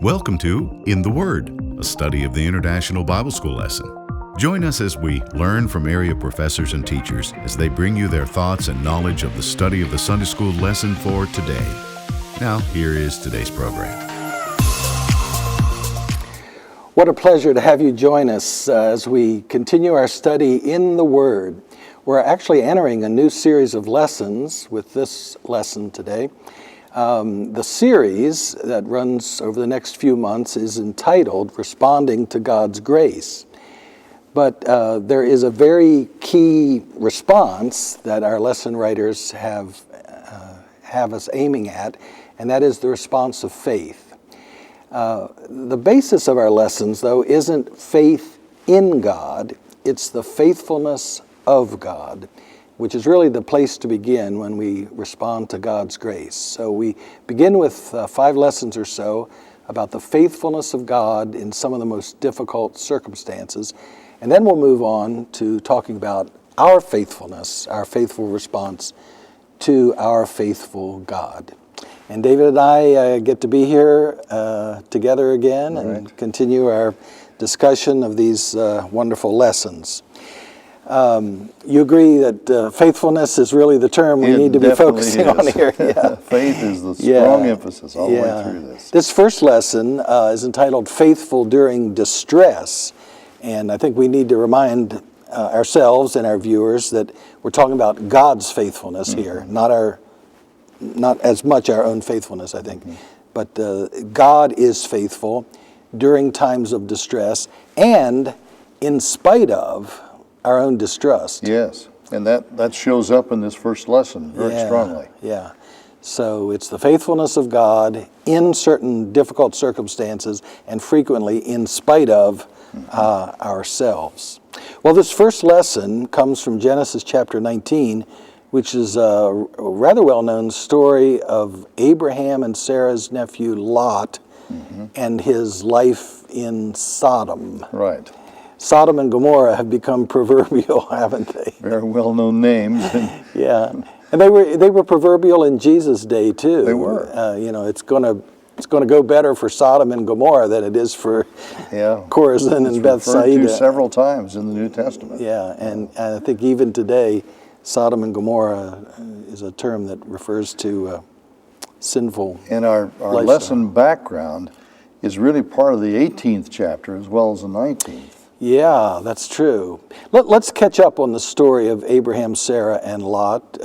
Welcome to In the Word, a study of the International Bible School lesson. Join us as we learn from area professors and teachers as they bring you their thoughts and knowledge of the study of the Sunday School lesson for today. Now, here is today's program. What a pleasure to have you join us as we continue our study in the Word. We're actually entering a new series of lessons with this lesson today. The series that runs over the next few months is entitled Responding to God's Grace. But there is a very key response that our lesson writers have us aiming at, and that is the response of faith. The basis of our lessons, though, isn't faith in God, it's the faithfulness of God, which is really the place to begin when we respond to God's grace. So we begin with 5 lessons or so about the faithfulness of God in some of the most difficult circumstances. And then we'll move on to talking about our faithfulness, our faithful response to our faithful God. And David and I get to be here together again and continue our discussion of these wonderful lessons. You agree that faithfulness is really the term we need to be focusing on here. Yeah. Faith is the strong emphasis all the way through this. This first lesson is entitled Faithful During Distress. And I think we need to remind ourselves and our viewers that we're talking about God's faithfulness here, not as much our own faithfulness, I think. But God is faithful during times of distress and in spite of our own distrust. Yes, and that shows up in this first lesson very strongly. Yeah, so it's the faithfulness of God in certain difficult circumstances and frequently in spite of ourselves. Well, this first lesson comes from Genesis chapter 19, which is a rather well-known story of Abraham and Sarah's nephew Lot and his life in Sodom. Right. Sodom and Gomorrah have become proverbial, haven't they? Very well-known names. Yeah, and they were proverbial in Jesus' day too. They were. It's going to go better for Sodom and Gomorrah than it is for Chorazin and Bethsaida. It's referred to several times in the New Testament. Yeah, and I think even today, Sodom and Gomorrah is a term that refers to sinful. And our lesson background is really part of the 18th chapter as well as the 19th. Yeah, that's true. Let's catch up on the story of Abraham, Sarah, and Lot.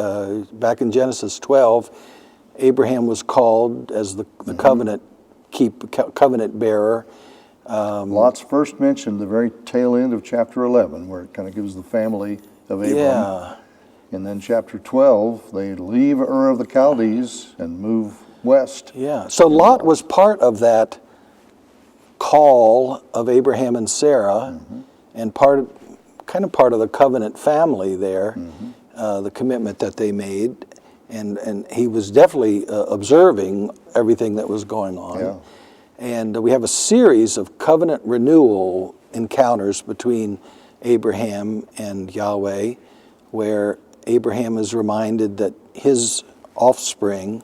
Back in Genesis 12, Abraham was called as the covenant bearer. Lot's first mentioned the very tail end of chapter 11, where it kind of gives the family of Abraham. Yeah. And then chapter 12, they leave Ur of the Chaldees and move west. Yeah, so Lot was part of call of Abraham and Sarah, and part of the covenant family there, the commitment that they made, and he was definitely observing everything that was going on. Yeah. And we have a series of covenant renewal encounters between Abraham and Yahweh, where Abraham is reminded that his offspring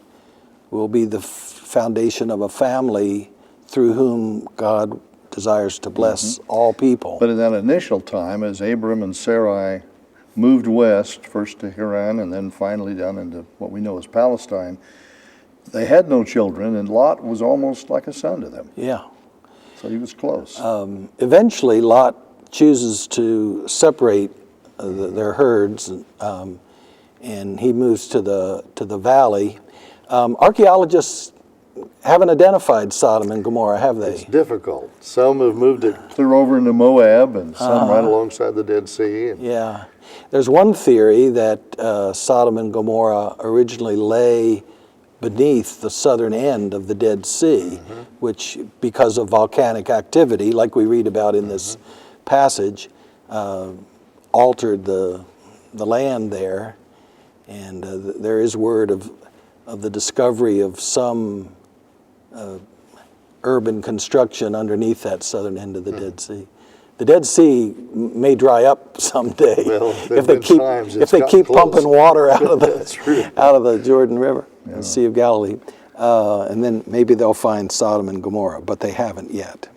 will be the foundation of a family through whom God desires to bless all people. But in that initial time, as Abram and Sarai moved west, first to Haran and then finally down into what we know as Palestine, they had no children, and Lot was almost like a son to them. Yeah. So he was close. Eventually, Lot chooses to separate their herds, and he moves to the valley. Archaeologists haven't identified Sodom and Gomorrah, have they? It's difficult. Some have moved it clear over into Moab, and some right alongside the Dead Sea. Yeah. There's one theory that Sodom and Gomorrah originally lay beneath the southern end of the Dead Sea, which, because of volcanic activity, like we read about in this passage, altered the land there. And there is word of the discovery of some urban construction underneath that southern end of the Dead Sea. The Dead Sea may dry up someday if they keep pumping water out of the Jordan River, the Sea of Galilee. and then maybe they'll find Sodom and Gomorrah, but they haven't yet.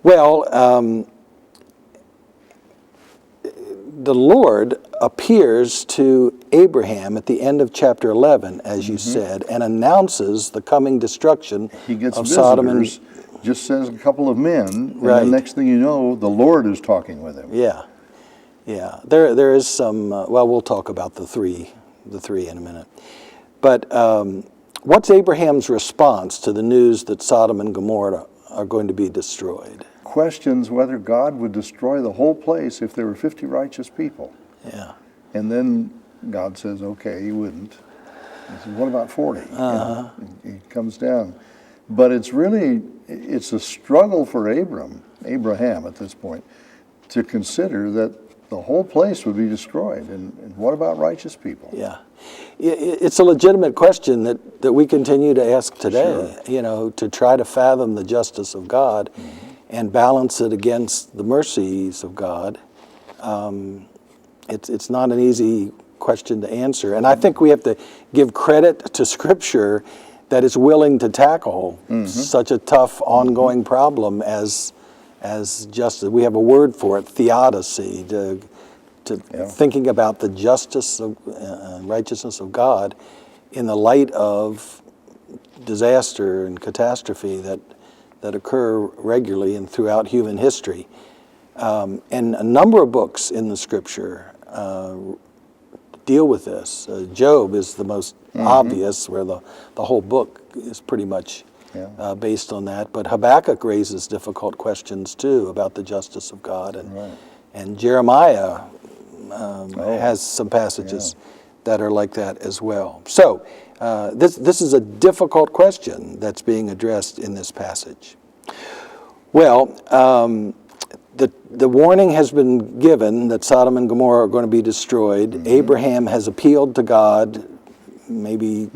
Well, the Lord appears to Abraham at the end of chapter 11, as you said, and announces the coming destruction He gets of Sodom and visitors, just says a couple of men, and Right. the next thing you know, the Lord is talking with him. Yeah, yeah. There is some. Well, we'll talk about the three in a minute. But what's Abraham's response to the news that Sodom and Gomorrah are going to be destroyed? Questions whether God would destroy the whole place if there were 50 righteous people. Yeah. And then God says, okay, he wouldn't. He says, what about 40? He comes down. But it's a struggle for Abraham at this point, to consider that the whole place would be destroyed. And what about righteous people? Yeah. It's a legitimate question that we continue to ask today, to try to fathom the justice of God and balance it against the mercies of God. It's not an easy question to answer. And I think we have to give credit to Scripture that is willing to tackle such a tough ongoing problem as justice. We have a word for it, theodicy, to thinking about the justice of righteousness of God in the light of disaster and catastrophe that occur regularly and throughout human history. And a number of books in the Scripture deal with this. Job is the most obvious, where the whole book is pretty much based on that. But Habakkuk raises difficult questions too about the justice of God, and Jeremiah has some passages that are like that as well. So this is a difficult question that's being addressed in this passage. Well, the warning has been given that Sodom and Gomorrah are going to be destroyed. Abraham has appealed to God, maybe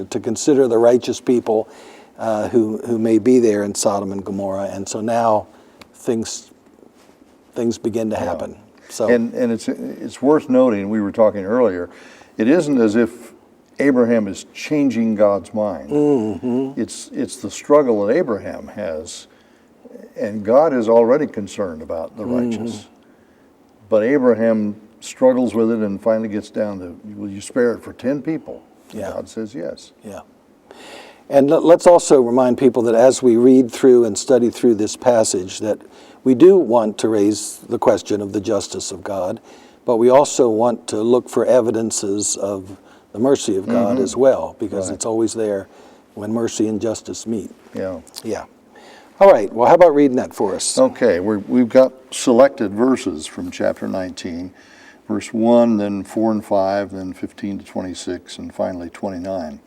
to consider the righteous people who may be there in Sodom and Gomorrah, and so now things begin to happen. So and it's worth noting, we were talking earlier, it isn't as if Abraham is changing God's mind. It's the struggle that Abraham has, and God is already concerned about the righteous. But Abraham struggles with it and finally gets down to, will you spare it for 10 people? Yeah. God says yes. Yeah. And let's also remind people that as we read through and study through this passage, that we do want to raise the question of the justice of God, but we also want to look for evidences of the mercy of God as well, because it's always there when mercy and justice meet. Yeah. Yeah. All right. Well, how about reading that for us? Okay, we've got selected verses from chapter 19, verse 1, then 4 and 5, then 15 to 26, and finally 29.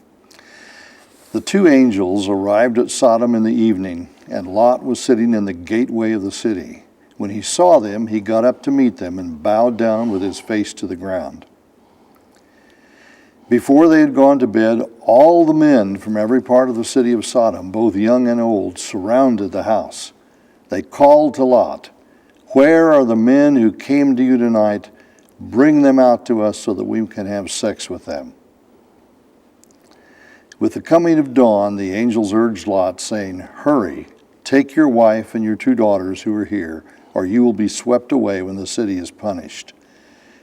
The two angels arrived at Sodom in the evening, and Lot was sitting in the gateway of the city. When he saw them, he got up to meet them and bowed down with his face to the ground. Before they had gone to bed, all the men from every part of the city of Sodom, both young and old, surrounded the house. They called to Lot, "Where are the men who came to you tonight? Bring them out to us so that we can have sex with them." With the coming of dawn, the angels urged Lot, saying, "Hurry, take your wife and your 2 daughters who are here, or you will be swept away when the city is punished."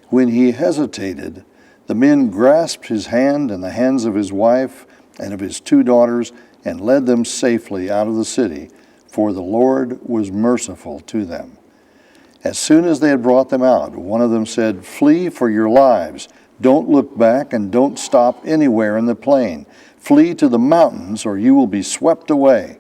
When he hesitated, the men grasped his hand and the hands of his wife and of his 2 daughters and led them safely out of the city, for the Lord was merciful to them. As soon as they had brought them out, one of them said, "Flee for your lives. Don't look back and don't stop anywhere in the plain. Flee to the mountains, or you will be swept away."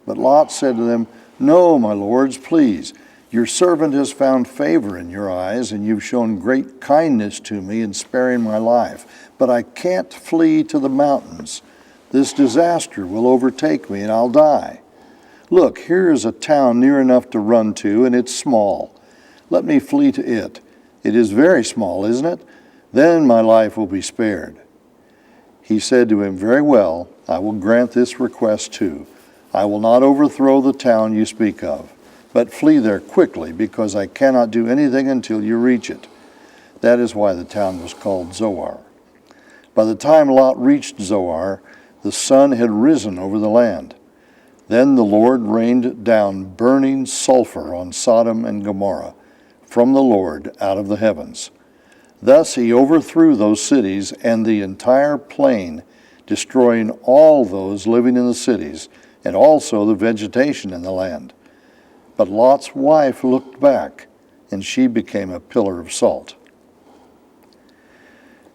But Lot said to them, "No, my lords, please. Your servant has found favor in your eyes, and you've shown great kindness to me in sparing my life. But I can't flee to the mountains. This disaster will overtake me, and I'll die. Look, here is a town near enough to run to, and it's small. Let me flee to it. It is very small, isn't it? Then my life will be spared." He said to him, "Very well, I will grant this request too. I will not overthrow the town you speak of, but flee there quickly, because I cannot do anything until you reach it." That is why the town was called Zoar. By the time Lot reached Zoar, the sun had risen over the land. Then the Lord rained down burning sulfur on Sodom and Gomorrah from the Lord out of the heavens. Thus he overthrew those cities and the entire plain, destroying all those living in the cities, and also the vegetation in the land. But Lot's wife looked back, and she became a pillar of salt.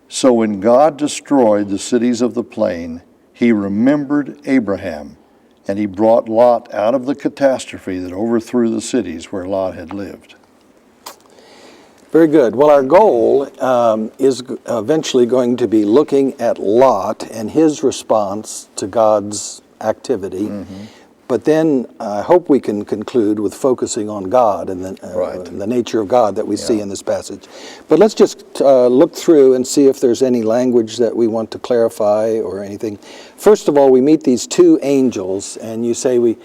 So when God destroyed the cities of the plain, he remembered Abraham, and he brought Lot out of the catastrophe that overthrew the cities where Lot had lived. Very good. Well, our goal is eventually going to be looking at Lot and his response to God's activity. But then I hope we can conclude with focusing on God and the nature of God that we see in this passage. But let's just look through and see if there's any language that we want to clarify or anything. First of all, we meet these two angels, and you say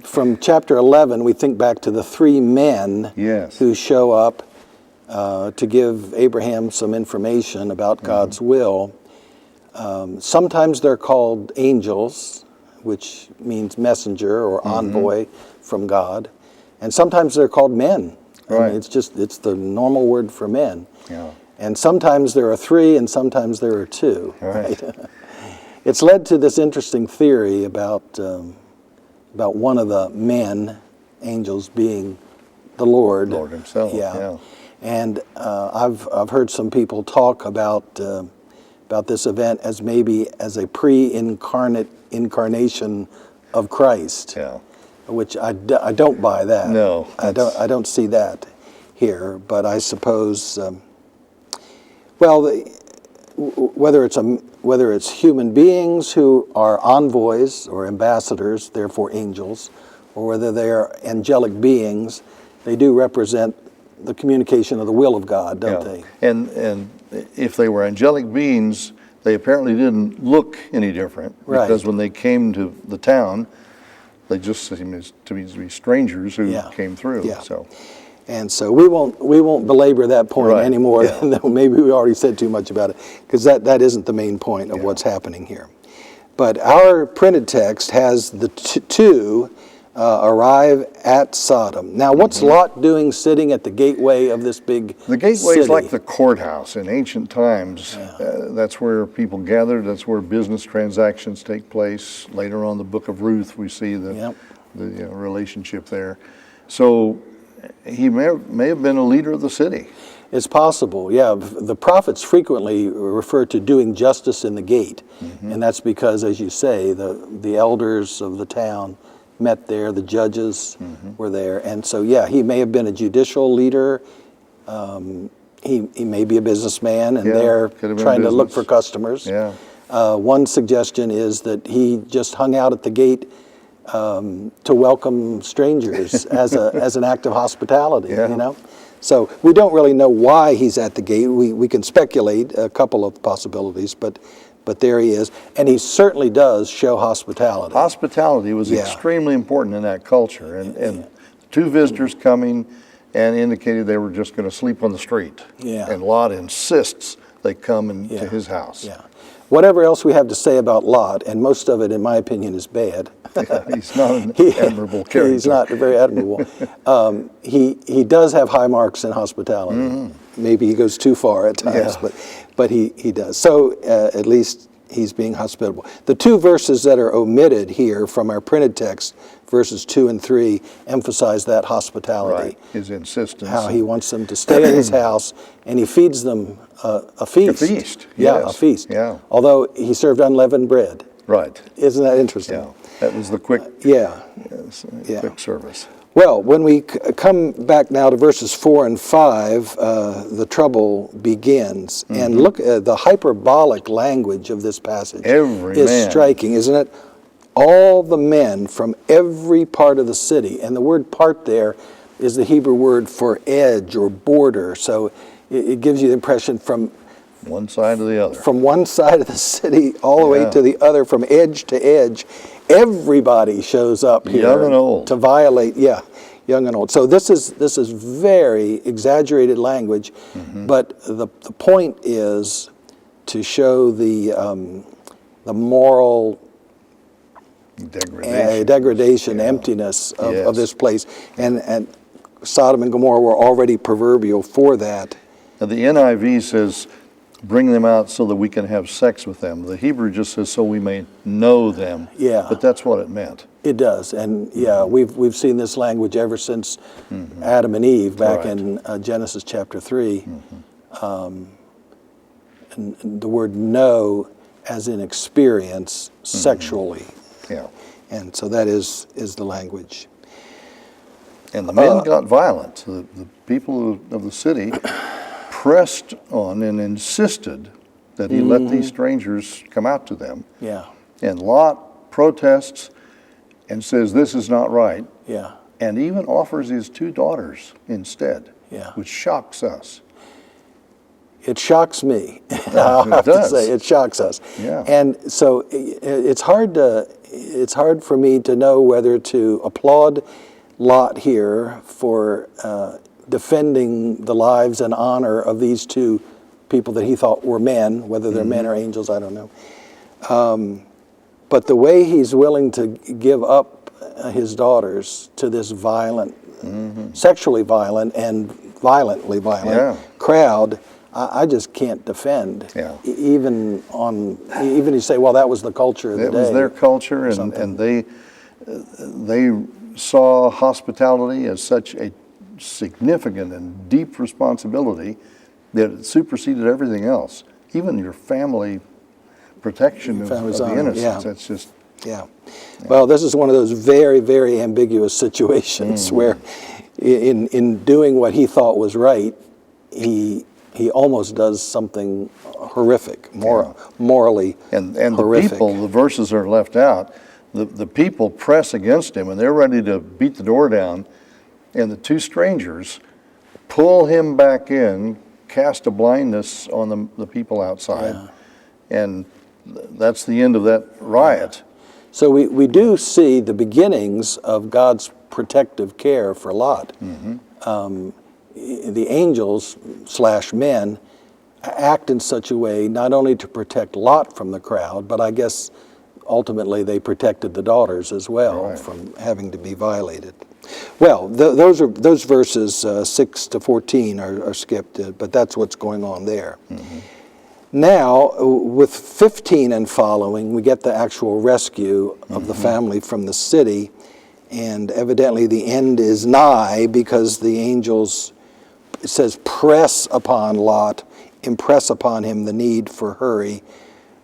from chapter 11, we think back to the three men who show up to give Abraham some information about God's will. Sometimes they're called angels, which means messenger or envoy from God. And sometimes they're called men. Right. I mean, it's the normal word for men. Yeah. And sometimes there are three and sometimes there are two. Right. It's led to this interesting theory about one of the men, angels, being the Lord. Lord himself, yeah. And I've heard some people talk about this event as maybe as a pre-incarnate incarnation of Christ, which I don't buy that. No, I don't see that here. But I suppose, whether it's human beings who are envoys or ambassadors, therefore angels, or whether they are angelic beings, they do represent the communication of the will of God, don't they? And if they were angelic beings, they apparently didn't look any different, because when they came to the town, they just seemed to be strangers who came through. And so we won't belabor that point anymore. Maybe we already said too much about it, because that isn't the main point of what's happening here. But our printed text has the two arrive at Sodom. Now, what's Lot doing sitting at the gateway of this big The gateway city? is like the courthouse in ancient times. That's where people gathered. That's where business transactions take place. Later on, the book of Ruth, we see the relationship there. So he may have been a leader of the city. It's possible, yeah. The prophets frequently refer to doing justice in the gate, and that's because, as you say, the elders of the town met there, the judges were there, and so he may have been a judicial leader. He may be a businessman, and they're trying to look for customers. One suggestion is that he just hung out at the gate to welcome strangers as an act of hospitality. You know, so we don't really know why he's at the gate. We can speculate a couple of possibilities, but there he is, and he certainly does show hospitality. Hospitality was extremely important in that culture, and two visitors coming and indicated they were just going to sleep on the street. And Lot insists they come into his house. Whatever else we have to say about Lot, and most of it, in my opinion, is bad. He's not an admirable character. He's not very admirable. He does have high marks in hospitality. Maybe he goes too far at times, but he does. So at least he's being hospitable. The two verses that are omitted here from our printed text, verses 2 and 3, emphasize that hospitality. His insistence. How he wants them to stay in his house, and he feeds them a feast. A feast, a feast. Although he served unleavened bread. Isn't that interesting? That was the quick quick service. Well, when we come back now to verses 4 and 5, the trouble begins. And look, the hyperbolic language of this passage is striking, isn't it? All the men from every part of the city, and the word part there is the Hebrew word for edge or border. So it gives you the impression from one side to the other. From one side of the city all the way to the other, from edge to edge. Everybody shows up here, young and old, to violate. Young and old. So this is very exaggerated language, but the point is to show the the moral degradation, yeah. emptiness of, yes. of this place. And Sodom and Gomorrah were already proverbial for that. Now, the NIV says, bring them out so that we can have sex with them. The Hebrew just says, so we may know them. Yeah. But that's what it meant. It does, and yeah, we've seen this language ever since Adam and Eve back in Genesis chapter 3. And the word know as in experience sexually. Yeah. And so that is the language. And the men got violent. The people of the city pressed on and insisted that he let these strangers come out to them. Yeah. And Lot protests and says this is not right. Yeah. And even offers his 2 daughters instead, Yeah. which shocks us. It shocks me. It I'll have to does. say, it shocks us. Yeah. And so it's hard for me to know whether to applaud Lot here for defending the lives and honor of these 2 people that he thought were men, whether they're men or angels, I don't know. But the way he's willing to give up his daughters to this violent, sexually violent and violently violent crowd, I just can't defend. Yeah. Even you say, well, that was the culture of the day. It was their culture, and they saw hospitality as such a significant and deep responsibility that it superseded everything else, even your family protection of the innocents. Yeah. That's just Well, this is one of those very, very ambiguous situations where in doing what he thought was right, he almost does something horrific, morally and horrific. the people, the verses are left out, the people press against him and they're ready to beat the door down, and the 2 strangers pull him back in, cast a blindness on the people outside, and that's the end of that riot. So we do see the beginnings of God's protective care for Lot. The angels / men act in such a way not only to protect Lot from the crowd, but I guess ultimately they protected the daughters as well from having to be violated. Well, those verses 6 to 14 are skipped, but that's what's going on there. Now, with 15 and following, we get the actual rescue of the family from the city, and evidently the end is nigh because the angels, it says, press upon Lot, impress upon him the need for hurry.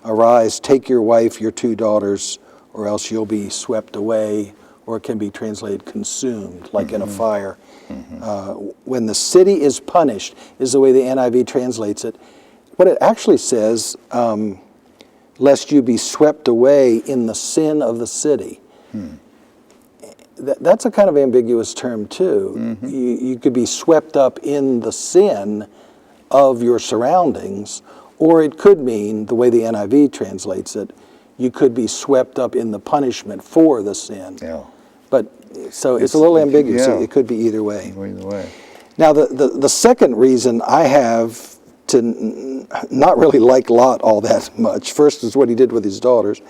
Arise, take your wife, your 2 daughters, or else you'll be swept away, or it can be translated consumed, like in a fire. When the city is punished, is the way the NIV translates it. What it actually says, lest you be swept away in the sin of the city. That's a kind of ambiguous term too. You could be swept up in the sin of your surroundings, or it could mean, the way the NIV translates it, you could be swept up in the punishment for the sin. But so it's a little ambiguous. It could be either way. Either way. Now the second reason I have to not really like Lot all that much, first is what he did with his daughters,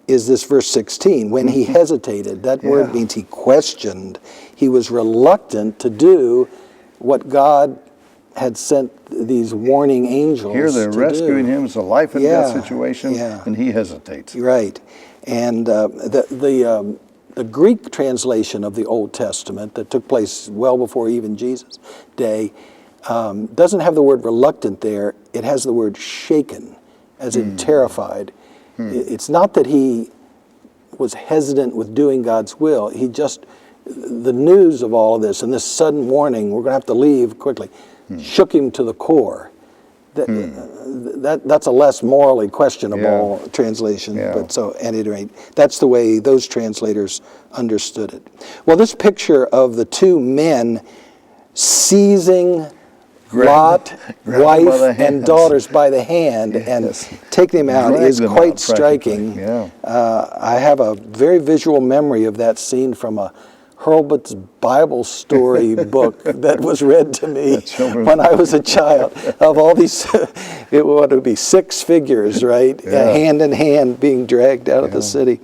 is this verse 16. When he hesitated, that word means he questioned. He was reluctant to do what God had sent these warning angels Here they're rescuing him. It's a life and death situation, Yeah. and he hesitates. Right. And the Greek translation of the Old Testament that took place well before even Jesus' day doesn't have the word reluctant there. It has the word shaken, as in terrified. It's not that he was hesitant with doing God's will. He just, the news of all of this and this sudden warning, we're going to have to leave quickly, shook him to the core. That's a less morally questionable translation, but so at any rate, that's the way those translators understood it. Well, this picture of the 2 men seizing Lot, wife, and daughters by the hand and taking them out is quite striking. I have a very visual memory of that scene from a Hurlbut's Bible story book that was read to me when I was a child. Of all these, it would be 6 figures, right? Hand in hand being dragged out of the city.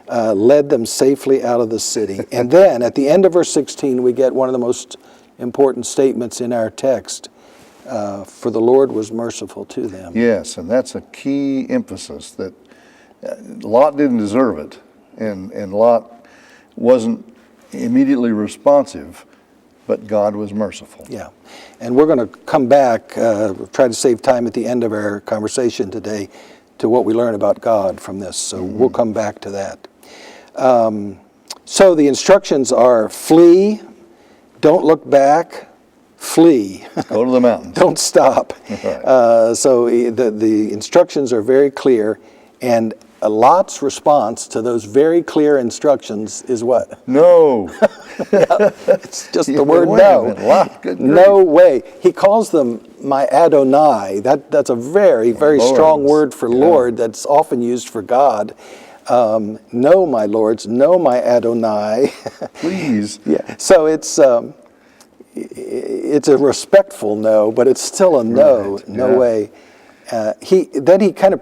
Led them safely out of the city. And then at the end of verse 16, we get one of the most important statements in our text. For the Lord was merciful to them. Yes, and that's a key emphasis, that Lot didn't deserve it, and Lot wasn't immediately responsive, but God was merciful. Yeah, and we're going to come back, try to save time at the end of our conversation today to what we learn about God from this, so we'll come back to that. So the instructions are flee, don't look back, flee. Go to the mountains. Don't stop. Right. So the instructions are very clear, and Lot's response to those very clear instructions is what? No. It's just the word Wait no. a minute, Lot, good No way. He calls them my Adonai. That's a very, very Lords. strong word for Lord that's often used for God. No, my lords. No, my Adonai. Please. Yeah. So it's a respectful no, but it's still a no. Right. No way. He kind of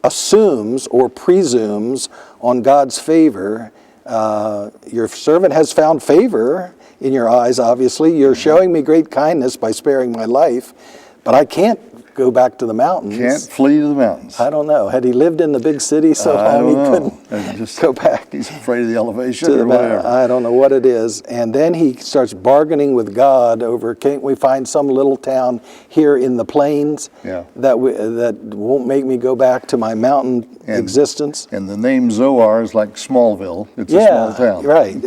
assumes or presumes on God's favor. Your servant has found favor in your eyes, obviously. You're showing me great kindness by sparing my life, but I can't go back to the mountains. Can't flee to the mountains. I don't know. Had he lived in the big city so long he couldn't go back? He's afraid of the elevation to or whatever. I don't know what it is. And then he starts bargaining with God over, can't we find some little town here in the plains that won't make me go back to my mountain existence? And the name Zoar is like Smallville. It's a small town. Right.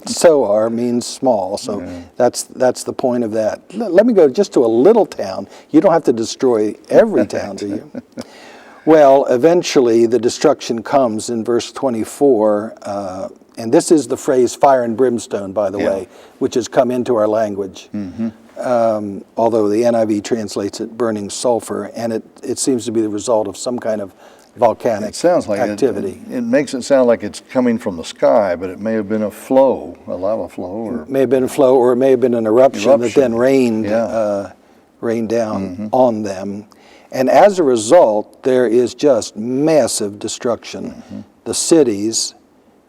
Zoar means small, so that's the point of that. Let me go just to a little town. You don't have to destroy every town, do you? Well, eventually the destruction comes in verse 24, and this is the phrase fire and brimstone, by the way, which has come into our language. Although the NIV translates it burning sulfur, and it seems to be the result of some kind of volcanic activity. It makes it sound like it's coming from the sky, but it may have been a lava flow. Or it may have been a flow, or it may have been an eruption. That then rained down on them. And as a result, there is just massive destruction. The cities,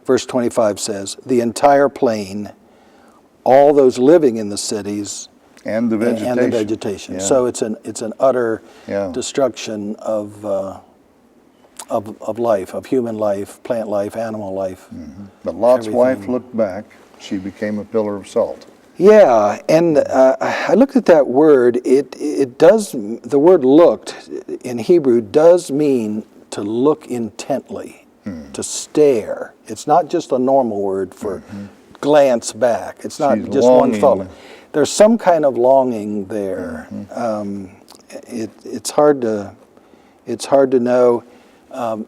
verse 25 says, the entire plain, all those living in the cities, and the vegetation. So it's an utter destruction of life, of human life, plant life, animal life. But Lot's wife looked back. She became a pillar of salt. Yeah, and I looked at that word. It does, the word looked in Hebrew does mean to look intently, to stare. It's not just a normal word for glance back. It's not just longing. One thought. There's some kind of longing there. It's hard to know.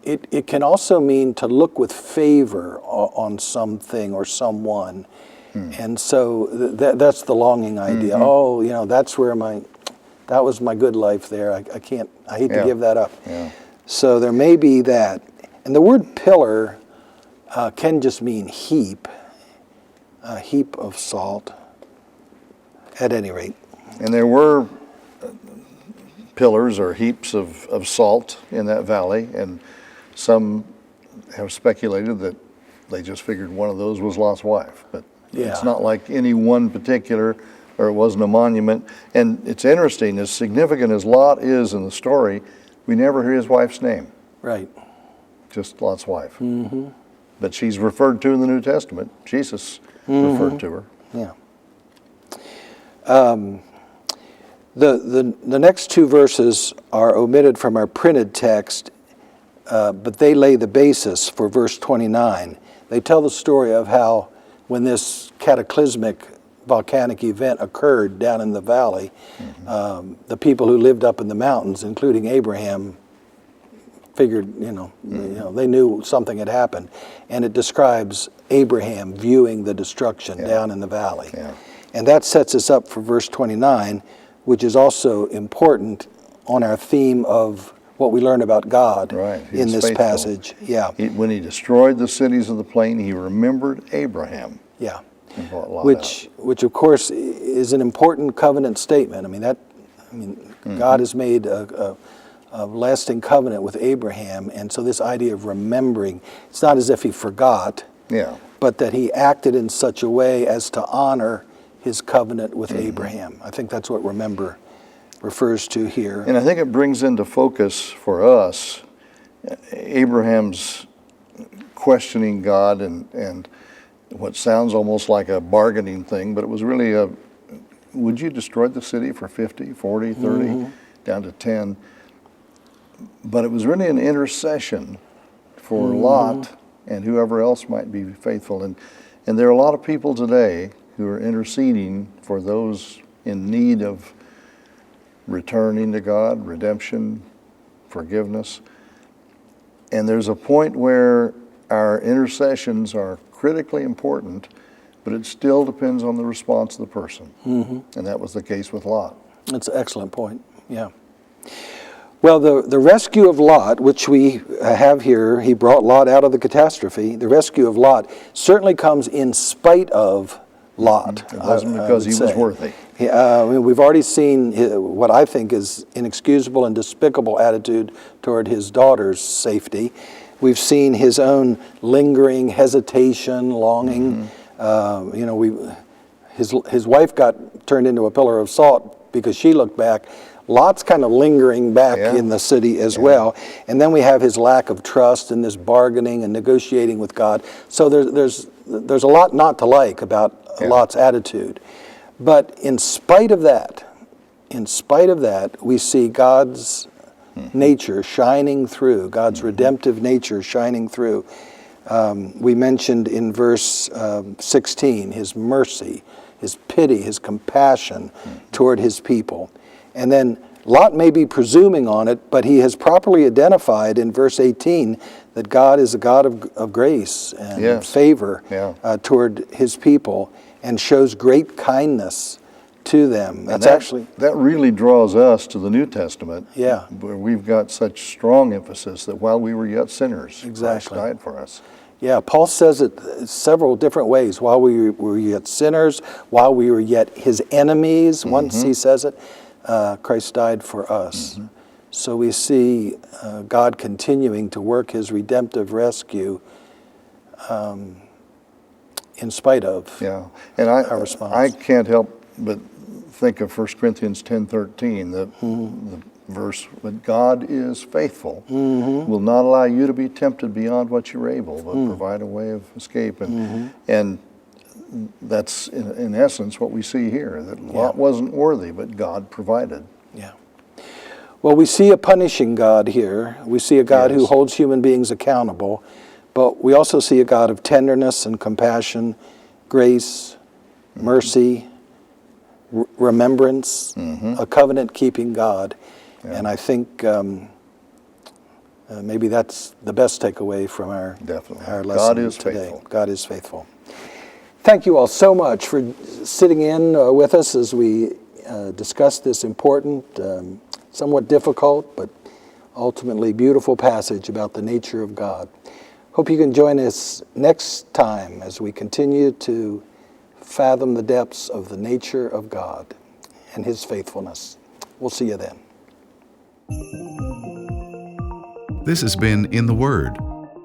It can also mean to look with favor on something or someone. And so that's the longing idea. Oh, that's where that was my good life there. I hate to give that up. So there may be that. And the word pillar can just mean heap, a heap of salt, at any rate. And there were pillars or heaps of salt in that valley, and some have speculated that they just figured one of those was Lot's wife. But it's not like any one particular, or it wasn't a monument. And it's interesting, as significant as Lot is in the story, we never hear his wife's name. Right. Just Lot's wife. But she's referred to in the New Testament. Jesus referred to her. Yeah. The next 2 verses are omitted from our printed text, but they lay the basis for verse 29. They tell the story of how when this cataclysmic volcanic event occurred down in the valley, the people who lived up in the mountains, including Abraham, figured, they knew something had happened. And it describes Abraham viewing the destruction down in the valley. And that sets us up for verse 29, which is also important on our theme of what we learn about God in this passage. When he destroyed the cities of the plain, he remembered Abraham. Yeah. And bought Lot Which of course is an important covenant statement. God has made a lasting covenant with Abraham, and so this idea of remembering, it's not as if he forgot, Yeah. but that he acted in such a way as to honor his covenant with Abraham. I think that's what remember refers to here. And I think it brings into focus for us Abraham's questioning God and what sounds almost like a bargaining thing, but it was really would you destroy the city for 50, 40, 30, down to 10? But it was really an intercession for Lot and whoever else might be faithful. And there are a lot of people today who are interceding for those in need of returning to God, redemption, forgiveness. And there's a point where our intercessions are critically important, but it still depends on the response of the person. And that was the case with Lot. That's an excellent point, yeah. Well, the rescue of Lot, which we have here, he brought Lot out of the catastrophe. The rescue of Lot certainly comes in spite of Lot. It wasn't because he was worthy. We've already seen what I think is inexcusable and despicable attitude toward his daughter's safety. We've seen his own lingering hesitation, longing. His wife got turned into a pillar of salt because she looked back. Lot's kind of lingering back in the city as well. And then we have his lack of trust and this bargaining and negotiating with God. So there's a lot not to like about Lot's attitude. But in spite of that, we see God's nature shining through, God's redemptive nature shining through. We mentioned in verse 16 his mercy, his pity, his compassion toward his people. And then Lot may be presuming on it, but he has properly identified in verse 18 that God is a God of grace and favor toward his people and shows great kindness to them. That really draws us to the New Testament, Yeah. where we've got such strong emphasis that while we were yet sinners, Christ Exactly. died for us. Yeah, Paul says it several different ways. While we were yet sinners, while we were yet his enemies, once he says it, Christ died for us. So we see God continuing to work his redemptive rescue in spite of our response. I can't help but think of 1 Corinthians 10:13, the verse, "But God is faithful, will not allow you to be tempted beyond what you're able, but provide a way of escape." And that's in essence what we see here, that Lot wasn't worthy, but God provided. Yeah. Well, we see a punishing God here. We see a God who holds human beings accountable, but we also see a God of tenderness and compassion, grace, mercy, remembrance, a covenant-keeping God. And I think maybe that's the best takeaway from our lesson God is today. faithful. God is faithful. Thank you all so much for sitting in with us as we discuss this important, somewhat difficult, but ultimately beautiful passage about the nature of God. Hope you can join us next time as we continue to fathom the depths of the nature of God and his faithfulness. We'll see you then. This has been In the Word,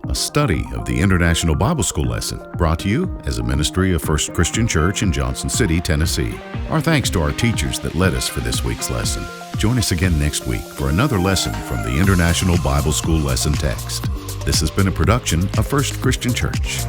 a study of the International Bible School lesson brought to you as a ministry of First Christian Church in Johnson City, Tennessee. Our thanks to our teachers that led us for this week's lesson. Join us again next week for another lesson from the International Bible School lesson text. This has been a production of First Christian Church.